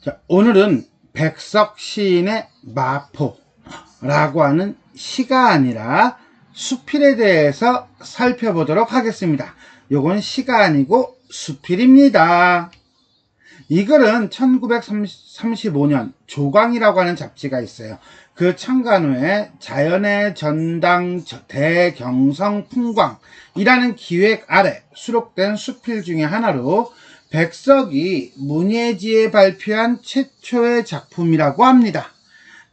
자, 오늘은 백석 시인의 마포라고 하는 시가 아니라 수필에 대해서 살펴보도록 하겠습니다. 요건 시가 아니고 수필입니다. 이 글은 1935년 조광이라고 하는 잡지가 있어요. 그 천간호에 자연의 전당 대경성 풍광이라는 기획 아래 수록된 수필 중에 하나로 백석이 문예지에 발표한 최초의 작품이라고 합니다.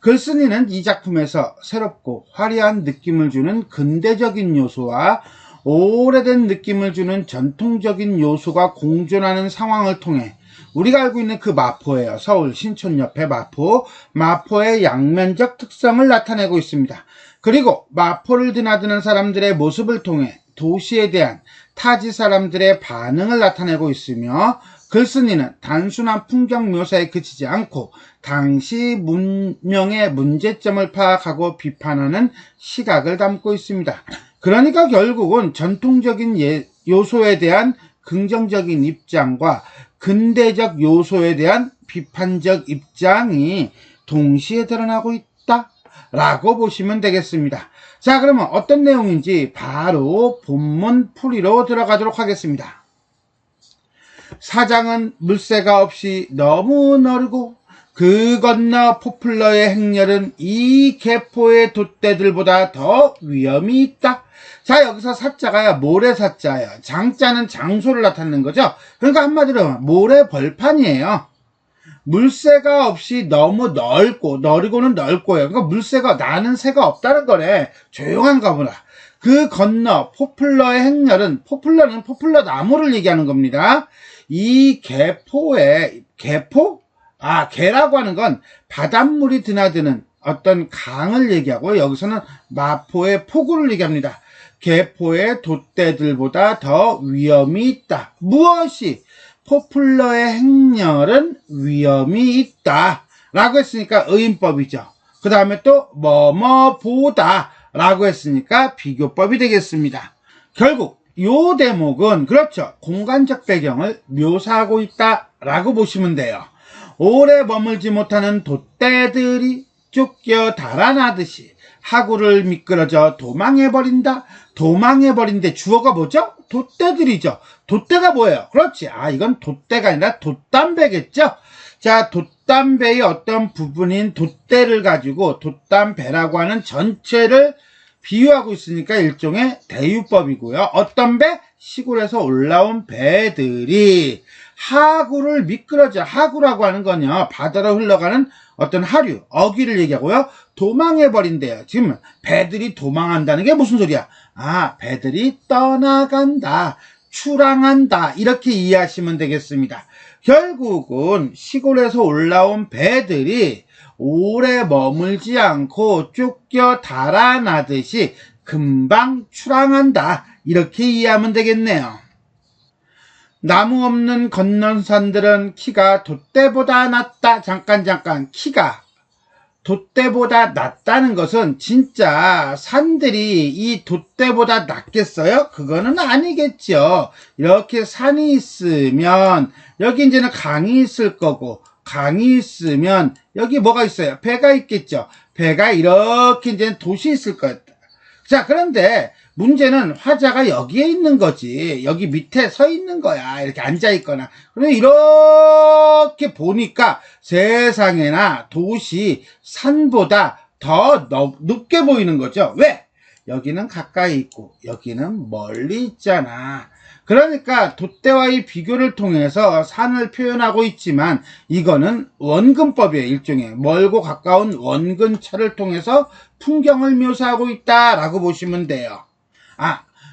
글쓴이는 이 작품에서 새롭고 화려한 느낌을 주는 근대적인 요소와 오래된 느낌을 주는 전통적인 요소가 공존하는 상황을 통해 우리가 알고 있는 그 마포예요. 서울 신촌 옆에 마포의 양면적 특성을 나타내고 있습니다. 그리고 마포를 드나드는 사람들의 모습을 통해 도시에 대한 타지 사람들의 반응을 나타내고 있으며 글쓴이는 단순한 풍경 묘사에 그치지 않고 당시 문명의 문제점을 파악하고 비판하는 시각을 담고 있습니다. 그러니까 결국은 전통적인 요소에 대한 긍정적인 입장과 근대적 요소에 대한 비판적 입장이 동시에 드러나고 있다라고 보시면 되겠습니다. 자, 그러면 어떤 내용인지 바로 본문 풀이로 들어가도록 하겠습니다. 사장은 물새가 없이 너무 너르고 그 건너 포플러의 행렬은 이 개포의 돛대들보다 더 위험이 있다. 자, 여기서 사자가 모래사자예요. 장자는 장소를 나타내는 거죠. 그러니까 한마디로 모래벌판이에요. 물새가 없이 너무 넓고, 너리고는 넓고요. 그러니까 물새가, 나는 새가 없다는 거래. 조용한가 보다. 그 건너 포플러의 행렬은, 포플러는 포플러 나무를 얘기하는 겁니다. 이 개포의, 개포? 개라고 하는 건 바닷물이 드나드는 어떤 강을 얘기하고, 여기서는 마포의 포구를 얘기합니다. 개포의 돛대들보다 더 위험이 있다. 무엇이? 포플러의 행렬은 위험이 있다 라고 했으니까 의인법이죠. 그 다음에 또 뭐뭐보다 라고 했으니까 비교법이 되겠습니다. 결국 요 대목은 그렇죠, 공간적 배경을 묘사하고 있다 라고 보시면 돼요. 오래 머물지 못하는 돛대들이 쫓겨 달아나듯이 하구를 미끄러져 도망해버린다. 도망해버린데 주어가 뭐죠? 돛대들이죠. 돛대가 뭐예요? 그렇지. 이건 돛대가 아니라 돛담배겠죠? 자, 돛담배의 어떤 부분인 돛대를 가지고 돛담배라고 하는 전체를 비유하고 있으니까 일종의 대유법이고요. 어떤 배? 시골에서 올라온 배들이 하구를 미끄러져. 하구라고 하는 건요, 바다로 흘러가는 어떤 하류, 어귀를 얘기하고요. 도망해버린대요. 지금 배들이 도망한다는 게 무슨 소리야? 배들이 떠나간다, 출항한다, 이렇게 이해하시면 되겠습니다. 결국은 시골에서 올라온 배들이 오래 머물지 않고 쫓겨 달아나듯이 금방 출항한다, 이렇게 이해하면 되겠네요. 나무 없는 건넌산들은 키가 돛대보다 낮다. 잠깐 키가 돛대보다 낮다는 것은 진짜 산들이 이 돛대보다 낮겠어요? 그거는 아니겠죠. 이렇게 산이 있으면 여기 이제는 강이 있을 거고, 강이 있으면 여기 뭐가 있어요? 배가 있겠죠. 배가 이렇게 이제 도시 있을 거예요. 자, 그런데 문제는 화자가 여기에 있는 거지. 여기 밑에 서 있는 거야. 이렇게 앉아 있거나. 그런데 이렇게 보니까 세상에나 도시 산보다 더 높게 보이는 거죠. 왜? 여기는 가까이 있고 여기는 멀리 있잖아. 그러니까 돛대와의 비교를 통해서 산을 표현하고 있지만 이거는 원근법이에요. 일종의 멀고 가까운 원근차를 통해서 풍경을 묘사하고 있다라고 보시면 돼요.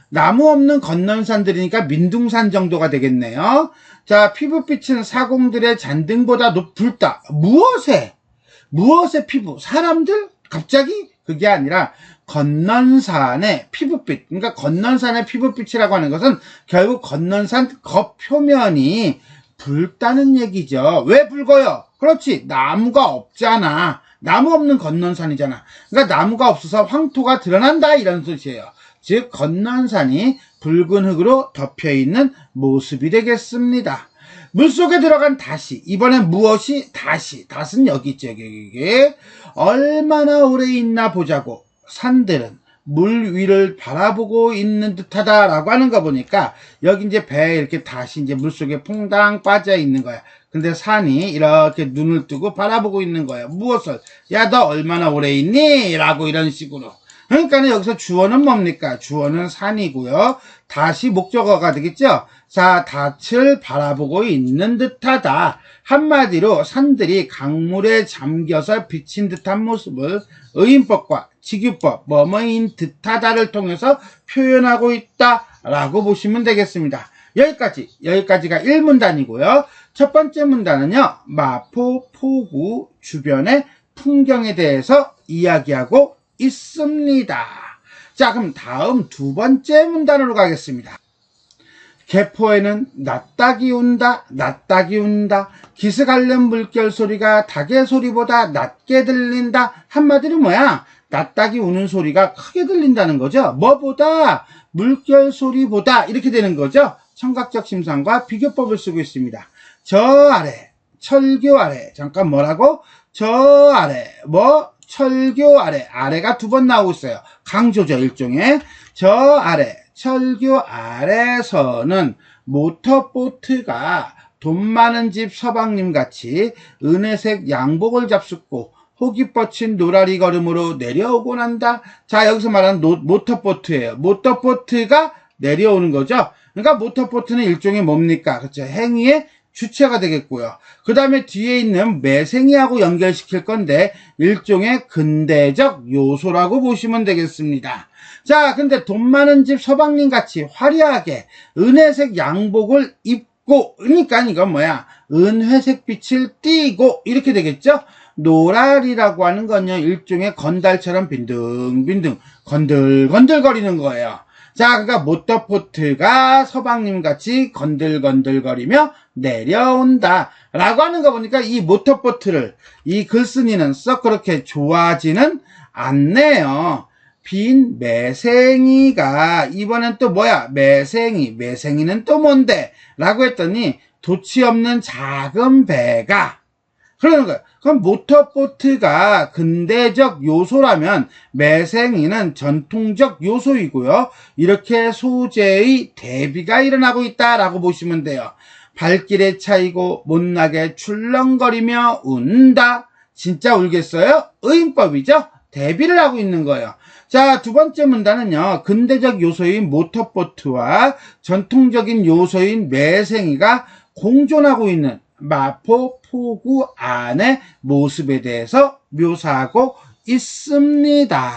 나무 없는 건넌산들이니까 민둥산 정도가 되겠네요. 자, 피부빛은 사공들의 잔등보다 높을다. 무엇의 피부? 사람들? 갑자기? 그게 아니라 건넌산의 피부빛, 그러니까 건넌산의 피부빛이라고 하는 것은 결국 건넌산 겉표면이 붉다는 얘기죠. 왜 붉어요? 그렇지, 나무가 없잖아. 나무 없는 건넌산이잖아. 그러니까 나무가 없어서 황토가 드러난다, 이런 뜻이에요. 즉 건넌산이 붉은 흙으로 덮여있는 모습이 되겠습니다. 물속에 들어간 다시, 이번엔 무엇이 다시, 닷은 여기 있죠. 여기. 얼마나 오래 있나 보자고 산들은 물 위를 바라보고 있는 듯하다라고 하는 거 보니까 여기 이제 배에 이렇게 다시 이제 물속에 퐁당 빠져 있는 거야. 근데 산이 이렇게 눈을 뜨고 바라보고 있는 거야. 무엇을? 야, 너 얼마나 오래 있니? 라고 이런 식으로. 그러니까 여기서 주어는 뭡니까? 주어는 산이고요. 다시 목적어가 되겠죠? 자, 닻을 바라보고 있는 듯하다. 한마디로 산들이 강물에 잠겨서 비친 듯한 모습을 의인법과 직유법, 뭐뭐인 듯하다를 통해서 표현하고 있다라고 보시면 되겠습니다. 여기까지가 1문단이고요. 첫 번째 문단은요, 마포, 포구 주변의 풍경에 대해서 이야기하고 있습니다. 자, 그럼 다음 두 번째 문단으로 가겠습니다. 개포에는 낫닭이 운다, 낫닭이 운다. 기스갈련 물결 소리가 닭의 소리보다 낮게 들린다. 한마디로 뭐야? 낫닭이 우는 소리가 크게 들린다는 거죠. 뭐보다? 물결 소리보다 이렇게 되는 거죠. 청각적 심상과 비교법을 쓰고 있습니다. 저 아래, 철교 아래. 잠깐 뭐라고? 저 아래, 철교 아래. 아래가 두 번 나오고 있어요. 강조죠, 일종의. 저 아래, 철교 아래서는 모터보트가 돈 많은 집 서방님 같이 은혜색 양복을 잡숫고 혹이 뻗친 노라리 걸음으로 내려오곤 한다. 자, 여기서 말하는 모터보트예요. 모터보트가 내려오는 거죠. 그러니까 모터보트는 일종의 뭡니까? 그렇죠. 행위의 주체가 되겠고요. 그 다음에 뒤에 있는 매생이하고 연결시킬 건데 일종의 근대적 요소라고 보시면 되겠습니다. 자, 근데 돈 많은 집 서방님 같이 화려하게 은혜색 양복을 입고, 그러니까 이건 뭐야? 은회색 빛을 띠고 이렇게 되겠죠? 노랄이라고 하는 건요, 일종의 건달처럼 빈둥빈둥 건들건들거리는 거예요. 자, 그러니까 모터보트가 서방님 같이 건들건들거리며 내려온다 라고 하는 거 보니까 이 모터보트를 이 글쓴이는 썩 그렇게 좋아하지는 않네요. 빈 매생이가 이번엔 또 뭐야? 매생이는 또 뭔데? 라고 했더니 돛이 없는 작은 배가 그러는 거예요. 그럼 모터보트가 근대적 요소라면 매생이는 전통적 요소이고요. 이렇게 소재의 대비가 일어나고 있다라고 보시면 돼요. 발길에 차이고 못나게 출렁거리며 운다. 진짜 울겠어요? 의인법이죠? 대비를 하고 있는 거예요. 자, 두 번째 문단은요, 근대적 요소인 모터보트와 전통적인 요소인 매생이가 공존하고 있는 마포 포구 안의 모습에 대해서 묘사하고 있습니다.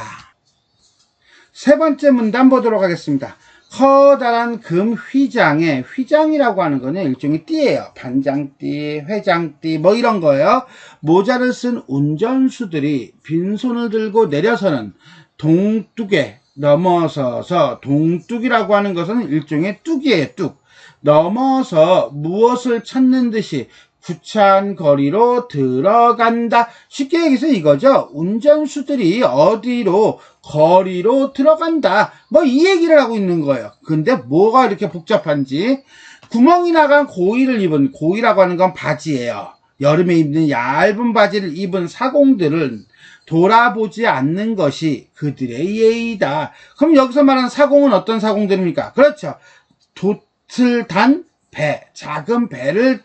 세 번째 문단 보도록 하겠습니다. 커다란 금 휘장에, 휘장이라고 하는 거는 일종의 띠예요. 반장띠, 회장띠 뭐 이런 거예요. 모자를 쓴 운전수들이 빈손을 들고 내려서는 동뚝에 넘어서서, 동뚝이라고 하는 것은 일종의 뚝이에요. 뚝. 넘어서 무엇을 찾는 듯이 구찬 거리로 들어간다. 쉽게 얘기해서 이거죠. 운전수들이 어디로, 거리로 들어간다. 뭐 이 얘기를 하고 있는 거예요. 근데 뭐가 이렇게 복잡한지. 구멍이 나간 고의를 입은, 고의라고 하는 건 바지예요. 여름에 입는 얇은 바지를 입은 사공들은 돌아보지 않는 것이 그들의 예의다. 그럼 여기서 말하는 사공은 어떤 사공들입니까? 그렇죠. 돛을 단 배, 작은 배를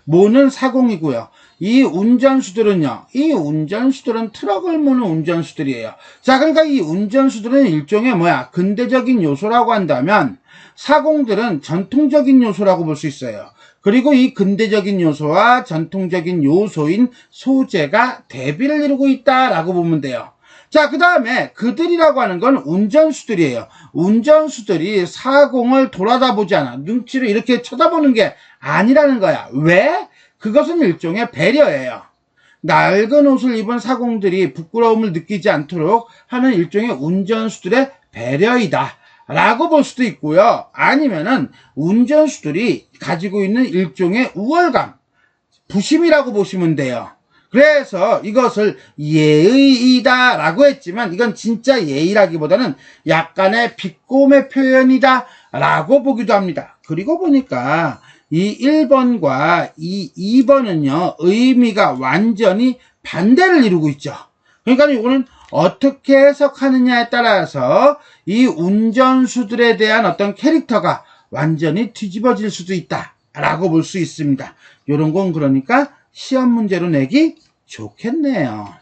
모는 사공이고요. 이 운전수들은요, 이 운전수들은 트럭을 모는 운전수들이에요. 자, 그러니까 이 운전수들은 일종의 뭐야? 근대적인 요소라고 한다면 사공들은 전통적인 요소라고 볼 수 있어요. 그리고 이 근대적인 요소와 전통적인 요소인 소재가 대비를 이루고 있다라고 보면 돼요. 자, 그 다음에 그들이라고 하는 건 운전수들이에요. 운전수들이 사공을 돌아다보지 않아. 눈치로 이렇게 쳐다보는 게 아니라는 거야. 왜? 그것은 일종의 배려예요. 낡은 옷을 입은 사공들이 부끄러움을 느끼지 않도록 하는 일종의 운전수들의 배려이다 라고 볼 수도 있고요. 아니면은 운전수들이 가지고 있는 일종의 우월감, 부심이라고 보시면 돼요. 그래서 이것을 예의이다 라고 했지만 이건 진짜 예의라기보다는 약간의 비꼬음의 표현이다 라고 보기도 합니다. 그리고 보니까 이 1번과 이 2번은요, 의미가 완전히 반대를 이루고 있죠. 그러니까 이거는 어떻게 해석하느냐에 따라서 이 운전수들에 대한 어떤 캐릭터가 완전히 뒤집어질 수도 있다라고 볼 수 있습니다. 요런 건 그러니까 시험 문제로 내기 좋겠네요.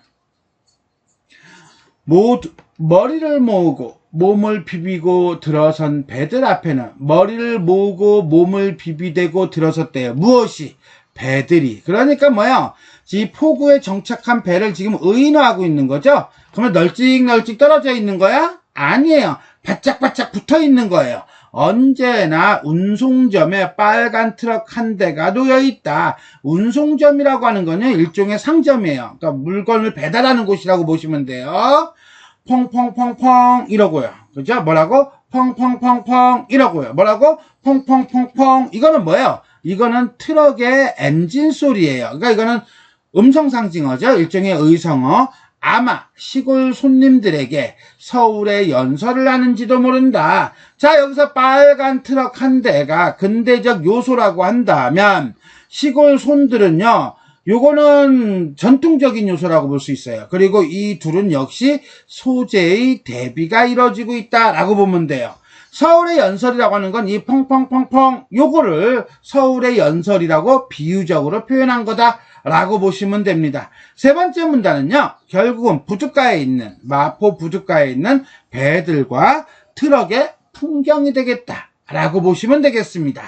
머리를 모으고 몸을 비비고 들어선 배들 앞에는 머리를 모으고 몸을 비비대고 들어섰대요. 무엇이? 배들이. 그러니까 뭐야? 이 포구에 정착한 배를 지금 의인화하고 있는 거죠? 그러면 널찍널찍 떨어져 있는 거야? 아니에요. 바짝바짝 붙어 있는 거예요. 언제나 운송점에 빨간 트럭 한 대가 놓여 있다. 운송점이라고 하는 거는 일종의 상점이에요. 그러니까 물건을 배달하는 곳이라고 보시면 돼요. 펑펑펑펑 이러고요. 그죠? 뭐라고? 펑펑펑펑 이러고요. 뭐라고? 펑펑펑펑. 이거는 뭐예요? 이거는 트럭의 엔진 소리예요. 그러니까 이거는 음성 상징어죠. 일종의 의성어. 아마 시골 손님들에게 서울에 연설을 하는지도 모른다. 자, 여기서 빨간 트럭 한 대가 근대적 요소라고 한다면 시골 손들은요, 요거는 전통적인 요소라고 볼 수 있어요. 그리고 이 둘은 역시 소재의 대비가 이루어지고 있다라고 보면 돼요. 서울의 연설이라고 하는 건 이 펑펑펑펑 요거를 서울의 연설이라고 비유적으로 표현한 거다라고 보시면 됩니다. 세 번째 문단은요, 결국은 부둣가에 있는, 마포 부둣가에 있는 배들과 트럭의 풍경이 되겠다라고 보시면 되겠습니다.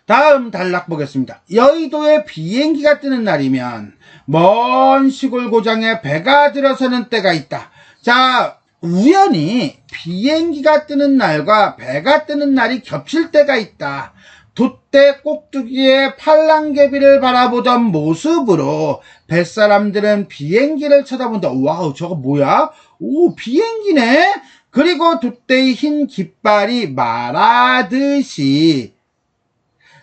다음 단락 보겠습니다. 여의도에 비행기가 뜨는 날이면 먼 시골 고장에 배가 들어서는 때가 있다. 자, 우연히 비행기가 뜨는 날과 배가 뜨는 날이 겹칠 때가 있다. 돛대 꼭두기에 팔랑개비를 바라보던 모습으로 뱃사람들은 비행기를 쳐다본다. 와우, 저거 뭐야? 오, 비행기네? 그리고 돛대의 흰 깃발이 말하듯이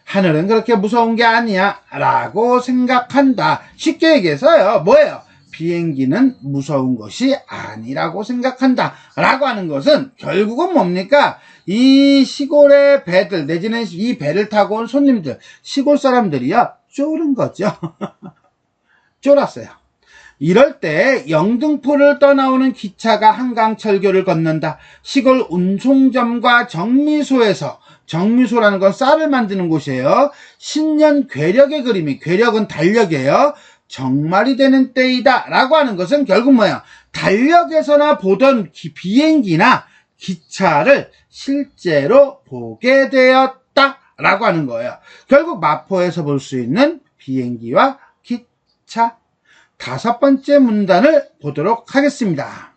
하늘은 그렇게 무서운 게 아니야 라고 생각한다. 쉽게 얘기해서요, 뭐예요? 비행기는 무서운 것이 아니라고 생각한다 라고 하는 것은 결국은 뭡니까? 이 시골의 배들 내지는 이 배를 타고 온 손님들, 시골 사람들이요, 쫄은 거죠. 쫄았어요. 이럴 때 영등포를 떠나오는 기차가 한강철교를 건넌다. 시골 운송점과 정미소에서, 정미소라는 건 쌀을 만드는 곳이에요. 신년 괴력의 그림이, 괴력은 달력이에요. 정말이 되는 때이다 라고 하는 것은 결국 뭐야? 달력에서나 보던 비행기나 기차를 실제로 보게 되었다 라고 하는 거예요. 결국 마포에서 볼 수 있는 비행기와 기차. 다섯 번째 문단을 보도록 하겠습니다.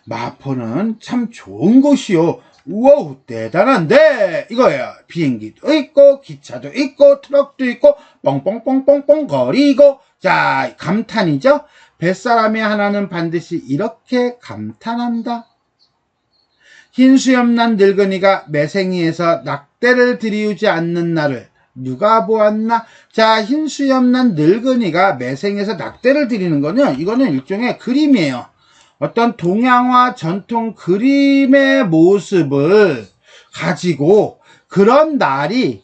마포는 참 좋은 곳이요. 우와, 대단한데 이거예요. 비행기도 있고 기차도 있고 트럭도 있고 뻥뻥뻥뻥뻥 거리고. 자, 감탄이죠. 뱃사람의 하나는 반드시 이렇게 감탄한다. 흰수염난 늙은이가 매생이에서 낙대를 들이우지 않는 날을 누가 보았나? 자, 흰수염난 늙은이가 매생이에서 낙대를 들이는 거는, 이거는 일종의 그림이에요. 어떤 동양화 전통 그림의 모습을 가지고 그런 날이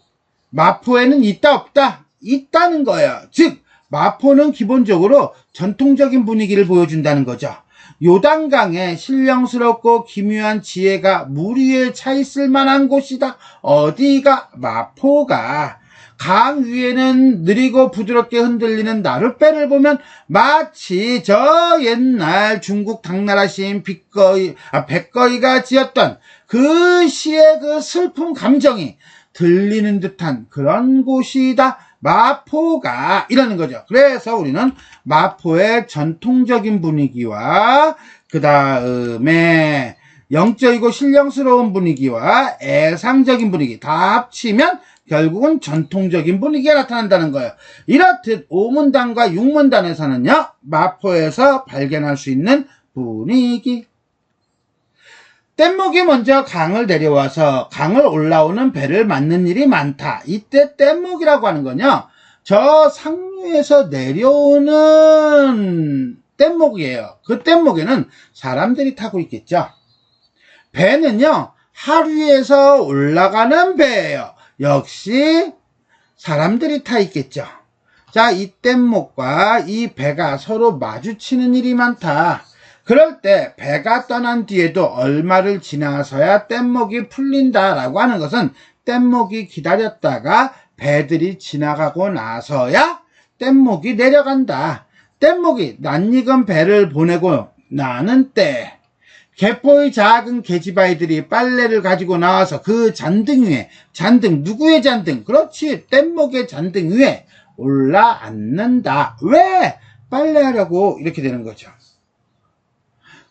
마포에는 있다 없다? 있다는 거예요. 즉 마포는 기본적으로 전통적인 분위기를 보여준다는 거죠. 요단강에 신령스럽고 기묘한 지혜가 물 위에 차 있을 만한 곳이다. 어디가? 마포가. 강 위에는 느리고 부드럽게 흔들리는 나룻배를 보면 마치 저 옛날 중국 당나라 시인 백거이가 지었던 그 시의 그 슬픈 감정이 들리는 듯한 그런 곳이다. 마포가 이라는 거죠. 그래서 우리는 마포의 전통적인 분위기와 그 다음에 영적이고 신령스러운 분위기와 애상적인 분위기 다 합치면 결국은 전통적인 분위기가 나타난다는 거예요. 이렇듯 5문단과 6문단에서는요, 마포에서 발견할 수 있는 분위기. 뗏목이 먼저 강을 내려와서 강을 올라오는 배를 맞는 일이 많다. 이때 뗏목이라고 하는 건요, 저 상류에서 내려오는 뗏목이에요. 그 뗏목에는 사람들이 타고 있겠죠. 배는요, 하류에서 올라가는 배예요. 역시 사람들이 타 있겠죠. 자, 이 뗏목과 이 배가 서로 마주치는 일이 많다. 그럴 때 배가 떠난 뒤에도 얼마를 지나서야 뗏목이 풀린다라고 하는 것은 뗏목이 기다렸다가 배들이 지나가고 나서야 뗏목이 내려간다. 뗏목이 낯익은 배를 보내고 나는 때 개포의 작은 계집아이들이 빨래를 가지고 나와서 그 잔등 위에, 잔등, 누구의 잔등? 그렇지, 뗏목의 잔등 위에 올라앉는다. 왜? 빨래하려고 이렇게 되는 거죠.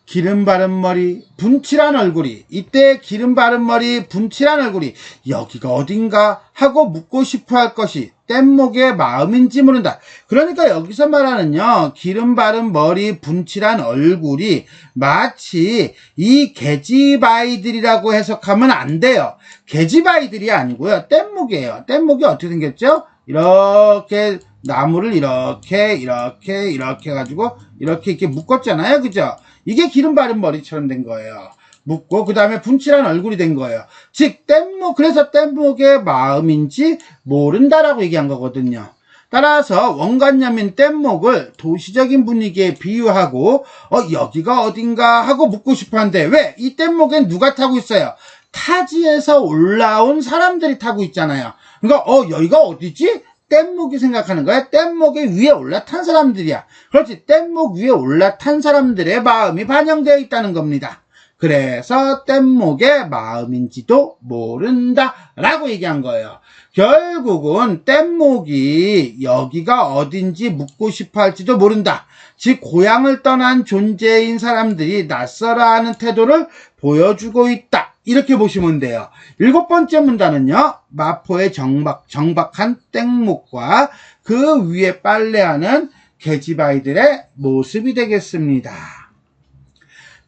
기름 바른 머리, 분칠한 얼굴이, 이때 기름 바른 머리, 분칠한 얼굴이 여기가 어딘가 하고 묻고 싶어 할 것이 뗏목의 마음인지 모른다. 그러니까 여기서 말하는요, 기름 바른 머리, 분칠한 얼굴이 마치 이 계집아이들이라고 해석하면 안 돼요. 계집아이들이 아니고요, 뗏목이에요. 뗏목이 어떻게 생겼죠? 이렇게 나무를 이렇게 해가지고 이렇게 묶었잖아요. 그죠? 이게 기름 바른 머리처럼 된 거예요. 묶고 그 다음에 분칠한 얼굴이 된 거예요. 즉 뗏목, 그래서 뗏목의 마음인지 모른다라고 얘기한 거거든요. 따라서 원관념인 뗏목을 도시적인 분위기에 비유하고 여기가 어딘가 하고 묻고 싶었는데 왜? 이 뗏목엔 누가 타고 있어요? 타지에서 올라온 사람들이 타고 있잖아요. 그러니까 여기가 어디지? 뗏목이 생각하는 거야. 뗏목에 위에 올라탄 사람들이야. 그렇지. 뗏목 위에 올라탄 사람들의 마음이 반영되어 있다는 겁니다. 그래서 뗏목의 마음인지도 모른다 라고 얘기한 거예요. 결국은 뗏목이 여기가 어딘지 묻고 싶어 할지도 모른다. 즉 고향을 떠난 존재인 사람들이 낯설어하는 태도를 보여주고 있다. 이렇게 보시면 돼요. 7번째 문단은요, 마포의 정박한 뗏목과 그 위에 빨래하는 계집아이들의 모습이 되겠습니다.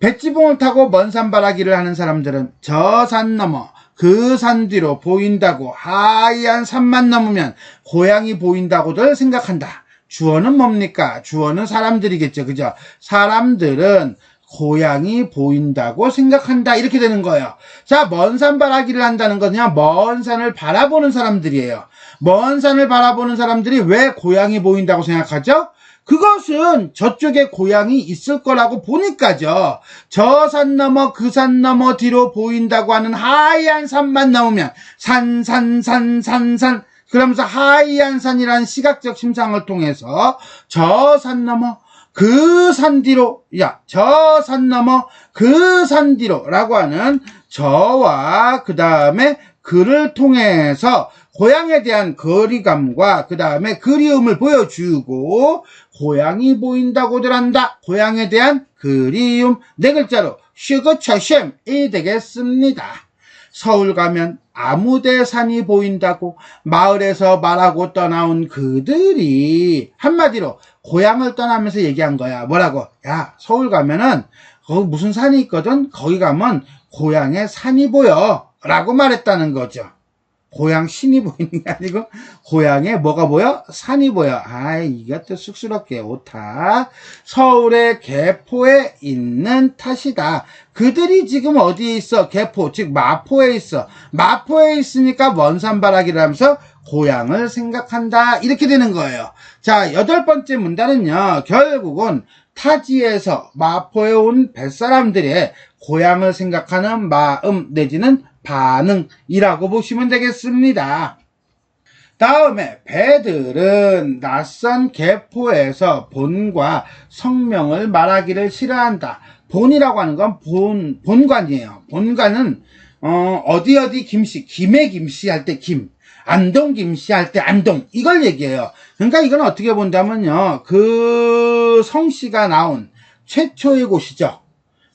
배지붕을 타고 먼 산바라기를 하는 사람들은 저 산 너머 그 산 뒤로 보인다고 하얀 산만 넘으면 고향이 보인다고들 생각한다. 주어는 뭡니까? 주어는 사람들이겠죠. 그죠? 사람들은 고향이 보인다고 생각한다. 이렇게 되는 거예요. 자, 먼 산바라기를 한다는 건 그냥 먼 산을 바라보는 사람들이에요. 먼 산을 바라보는 사람들이 왜 고향이 보인다고 생각하죠? 그것은 저쪽에 고향이 있을 거라고 보니까죠. 저 산 넘어 그 산 넘어 뒤로 보인다고 하는 하얀 산만 넘으면 산 그러면서 하얀 산이라는 시각적 심상을 통해서 저 산 넘어 그 산 뒤로, 저 산 넘어 그 산 뒤로 라고 하는 저와 그 다음에 그를 통해서 고향에 대한 거리감과 그 다음에 그리움을 보여주고 고향이 보인다고들 한다. 고향에 대한 그리움, 네 글자로 슈거처셴이 되겠습니다. 서울 가면 아무데산이 보인다고 마을에서 말하고 떠나온 그들이 한마디로 고향을 떠나면서 얘기한 거야. 뭐라고? 야, 서울 가면은 거기 무슨 산이 있거든? 거기 가면 고향에 산이 보여 라고 말했다는 거죠. 고향 신이 보이는 게 아니고 고향에 뭐가 보여? 산이 보여. 이것도 쑥스럽게 오타. 서울의 개포에 있는 탓이다. 그들이 지금 어디에 있어? 개포, 즉 마포에 있어. 마포에 있으니까 먼 산바라기를 하면서 고향을 생각한다. 이렇게 되는 거예요. 자, 8번째 문단은요, 결국은 타지에서 마포에 온 뱃사람들의 고향을 생각하는 마음 내지는 반응이라고 보시면 되겠습니다. 다음에 배들은 낯선 개포에서 본과 성명을 말하기를 싫어한다. 본이라고 하는 건 본관이에요. 본관은 어디 김씨, 김의 김씨 할 때 김, 안동 김씨 할 때 안동, 이걸 얘기해요. 그러니까 이건 어떻게 본다면요, 그 성씨가 나온 최초의 곳이죠.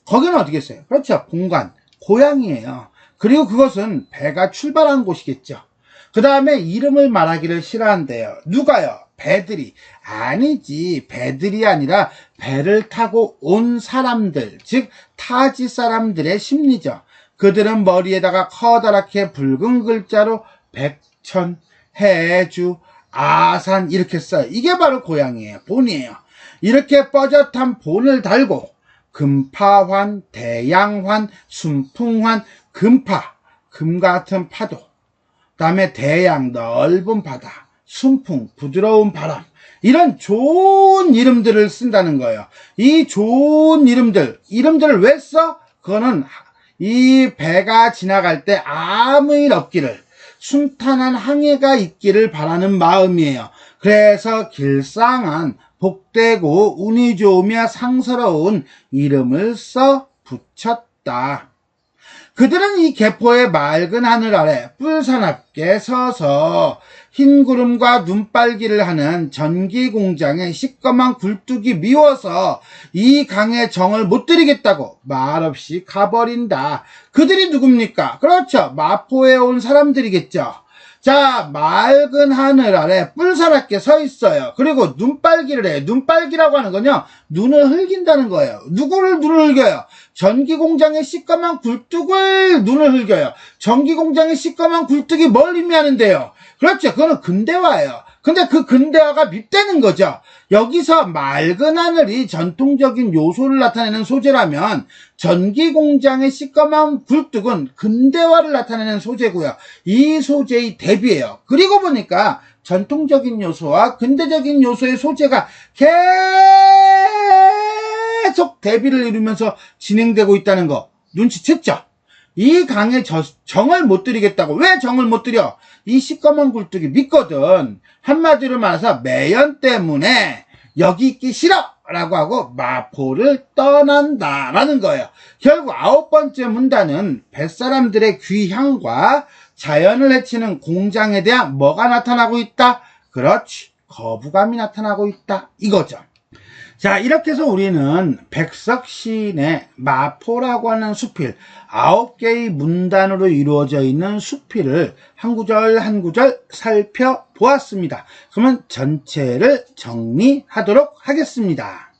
거기는 어떻게 했어요? 그렇죠. 본관, 고향이에요. 그리고 그것은 배가 출발한 곳이겠죠. 그 다음에 이름을 말하기를 싫어한대요. 누가요? 배들이. 아니지. 배들이 아니라 배를 타고 온 사람들, 즉 타지 사람들의 심리죠. 그들은 머리에다가 커다랗게 붉은 글자로 백천, 해주, 아산 이렇게 써요. 이게 바로 고향이에요. 본이에요. 이렇게 뻐젓한 본을 달고 금파환, 대양환, 순풍환, 금파, 금 같은 파도, 그다음에 대양, 넓은 바다, 순풍, 부드러운 바람, 이런 좋은 이름들을 쓴다는 거예요. 이 좋은 이름들을 왜 써? 그거는 이 배가 지나갈 때 아무 일 없기를, 순탄한 항해가 있기를 바라는 마음이에요. 그래서 길상한 복되고 운이 좋으며 상스러운 이름을 써 붙였다. 그들은 이 개포의 맑은 하늘 아래 뿔사납게 서서 흰 구름과 눈빨기를 하는 전기공장의 시꺼먼 굴뚝이 미워서 이 강의 정을 못 들이겠다고 말없이 가버린다. 그들이 누굽니까? 그렇죠. 마포에 온 사람들이겠죠. 자, 맑은 하늘 아래 뿔사납게 서 있어요. 그리고 눈빨기를 해요. 눈빨기라고 하는 건요, 눈을 흘긴다는 거예요. 누구를 눈을 흘겨요? 전기공장의 시꺼먼 굴뚝을 눈을 흘겨요. 전기공장의 시꺼먼 굴뚝이 뭘 의미하는데요? 그렇죠. 그거는 근대화예요. 근데 그 근대화가 밉대는 거죠. 여기서 맑은 하늘이 전통적인 요소를 나타내는 소재라면 전기공장의 시꺼먼 굴뚝은 근대화를 나타내는 소재고요. 이 소재의 대비예요. 그리고 보니까 전통적인 요소와 근대적인 요소의 소재가 계속 대비를 이루면서 진행되고 있다는 거 눈치챘죠? 이 강의 정을 못 들이겠다고. 왜 정을 못 들여? 이 시꺼먼 굴뚝이 믿거든. 한마디로 말해서 매연 때문에 여기 있기 싫어! 라고 하고 마포를 떠난다라는 거예요. 결국 9번째 문단은 뱃사람들의 귀향과 자연을 해치는 공장에 대한 뭐가 나타나고 있다? 그렇지. 거부감이 나타나고 있다. 이거죠. 자, 이렇게 해서 우리는 백석 시인의 마포라고 하는 수필, 9개의 문단으로 이루어져 있는 수필을 한 구절 한 구절 살펴보았습니다. 그러면 전체를 정리하도록 하겠습니다.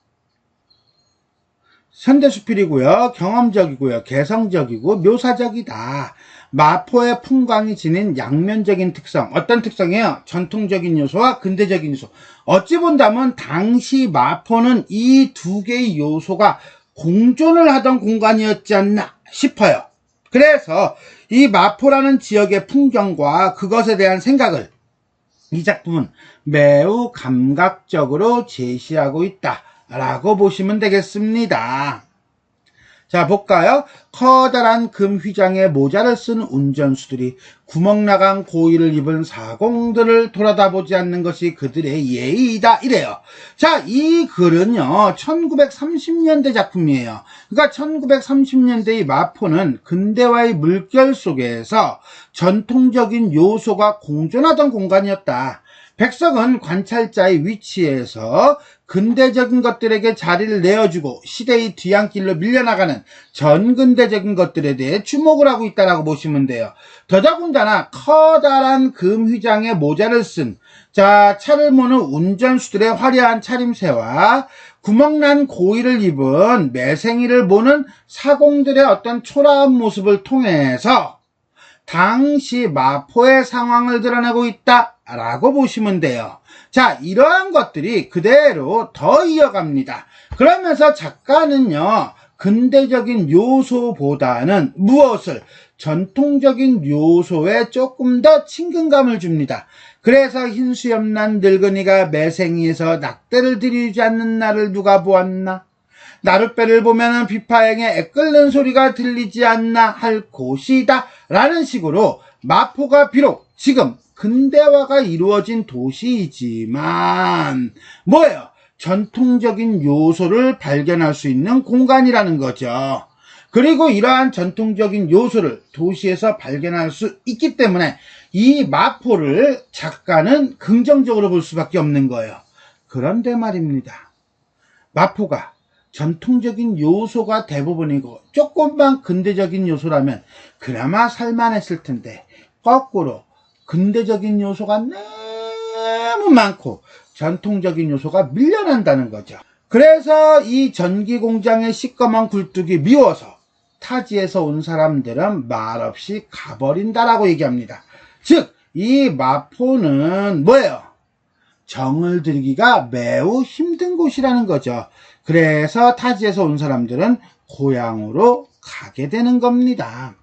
현대수필이고요, 경험적이고요, 개성적이고 묘사적이다. 마포의 풍광이 지닌 양면적인 특성. 어떤 특성이에요? 전통적인 요소와 근대적인 요소. 어찌 본다면 당시 마포는 이 두 개의 요소가 공존을 하던 공간이었지 않나 싶어요. 그래서 이 마포라는 지역의 풍경과 그것에 대한 생각을 이 작품은 매우 감각적으로 제시하고 있다라고 보시면 되겠습니다. 자, 볼까요? 커다란 금 휘장에 모자를 쓴 운전수들이 구멍 나간 고이를 입은 사공들을 돌아다보지 않는 것이 그들의 예의이다. 이래요. 자, 이 글은요, 1930년대 작품이에요. 그러니까 1930년대의 마포는 근대화의 물결 속에서 전통적인 요소가 공존하던 공간이었다. 백석은 관찰자의 위치에서 근대적인 것들에게 자리를 내어주고 시대의 뒤안길로 밀려나가는 전근대적인 것들에 대해 주목을 하고 있다고 보시면 돼요. 더더군다나 커다란 금휘장에 모자를 쓴 차를 모는 운전수들의 화려한 차림새와 구멍난 고이를 입은 매생이를 보는 사공들의 어떤 초라한 모습을 통해서 당시 마포의 상황을 드러내고 있다라고 보시면 돼요. 자, 이러한 것들이 그대로 더 이어갑니다. 그러면서 작가는요, 근대적인 요소보다는 무엇을? 전통적인 요소에 조금 더 친근감을 줍니다. 그래서 흰수염난 늙은이가 매생이에서 낙대를 들이지 않는 날을 누가 보았나? 나룻배를 보면은 비파행에 애끓는 소리가 들리지 않나 할 곳이다 라는 식으로 마포가 비록 지금 근대화가 이루어진 도시이지만 뭐예요? 전통적인 요소를 발견할 수 있는 공간이라는 거죠. 그리고 이러한 전통적인 요소를 도시에서 발견할 수 있기 때문에 이 마포를 작가는 긍정적으로 볼 수밖에 없는 거예요. 그런데 말입니다. 마포가 전통적인 요소가 대부분이고 조금만 근대적인 요소라면 그나마 살만했을 텐데 거꾸로 근대적인 요소가 너무 많고 전통적인 요소가 밀려난다는 거죠. 그래서 이 전기공장의 시꺼먼 굴뚝이 미워서 타지에서 온 사람들은 말없이 가버린다라고 얘기합니다. 즉, 이 마포는 뭐예요? 정을 들이기가 매우 힘든 곳이라는 거죠. 그래서 타지에서 온 사람들은 고향으로 가게 되는 겁니다.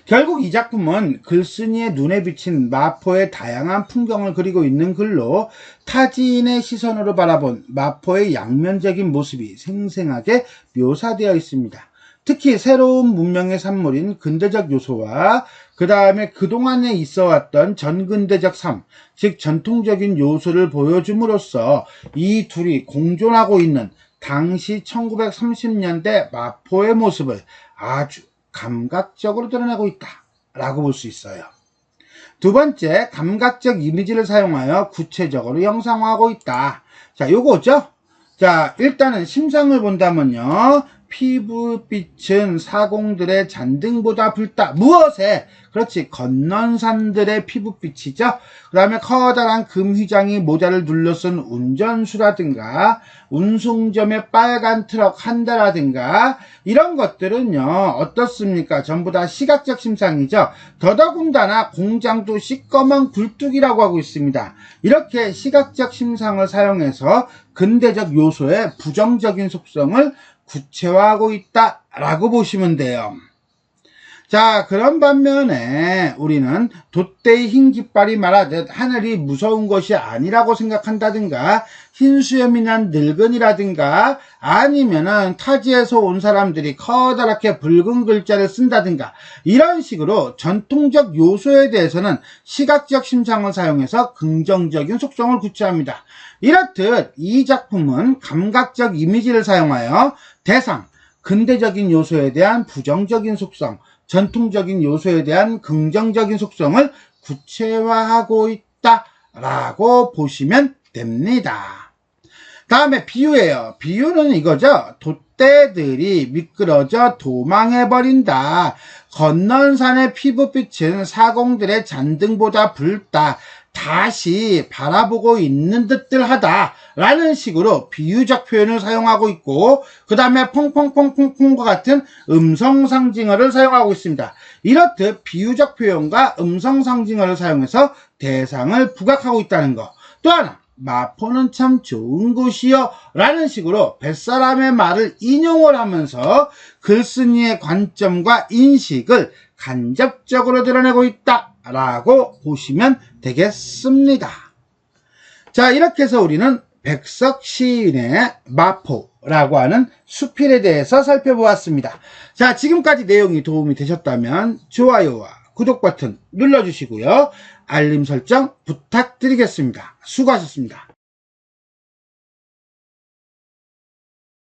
결국 이 작품은 글쓴이의 눈에 비친 마포의 다양한 풍경을 그리고 있는 글로 타지인의 시선으로 바라본 마포의 양면적인 모습이 생생하게 묘사되어 있습니다. 특히 새로운 문명의 산물인 근대적 요소와 그 다음에 그동안에 있어왔던 전근대적 삶, 즉 전통적인 요소를 보여줌으로써 이 둘이 공존하고 있는 당시 1930년대 마포의 모습을 아주 감각적으로 드러내고 있다라고 볼 수 있어요. 두 번째, 감각적 이미지를 사용하여 구체적으로 형상화하고 있다. 자, 요거죠? 자, 일단은 심상을 본다면요. 피부빛은 사공들의 잔등보다 붉다. 무엇에? 그렇지, 건넌산들의 피부빛이죠. 그 다음에 커다란 금휘장이 모자를 둘러쓴 운전수라든가 운송점의 빨간 트럭 한 대라든가 이런 것들은요 어떻습니까? 전부 다 시각적 심상이죠. 더더군다나 공장도 시꺼먼 굴뚝이라고 하고 있습니다. 이렇게 시각적 심상을 사용해서 근대적 요소의 부정적인 속성을 구체화하고 있다라고 보시면 돼요. 자, 그런 반면에 우리는 돛대의 흰 깃발이 말하듯 하늘이 무서운 것이 아니라고 생각한다든가 흰수염이 난 늙은이라든가 아니면은 타지에서 온 사람들이 커다랗게 붉은 글자를 쓴다든가 이런 식으로 전통적 요소에 대해서는 시각적 심상을 사용해서 긍정적인 속성을 구체합니다. 이렇듯 이 작품은 감각적 이미지를 사용하여 대상, 근대적인 요소에 대한 부정적인 속성, 전통적인 요소에 대한 긍정적인 속성을 구체화하고 있다라고 보시면 됩니다. 다음에 비유예요. 비유는 이거죠. 돛대들이 미끄러져 도망해버린다. 건넌산의 피부빛은 사공들의 잔등보다 붉다. 다시 바라보고 있는 듯들 하다 라는 식으로 비유적 표현을 사용하고 있고 그 다음에 퐁퐁퐁퐁퐁과 같은 음성상징어를 사용하고 있습니다. 이렇듯 비유적 표현과 음성상징어를 사용해서 대상을 부각하고 있다는 거. 또 하나, 마포는 참 좋은 곳이요 라는 식으로 뱃사람의 말을 인용을 하면서 글쓴이의 관점과 인식을 간접적으로 드러내고 있다 라고 보시면 되겠습니다. 자, 이렇게 해서 우리는 백석 시인의 마포라고 하는 수필에 대해서 살펴보았습니다. 자, 지금까지 내용이 도움이 되셨다면 좋아요와 구독 버튼 눌러주시고요. 알림 설정 부탁드리겠습니다. 수고하셨습니다.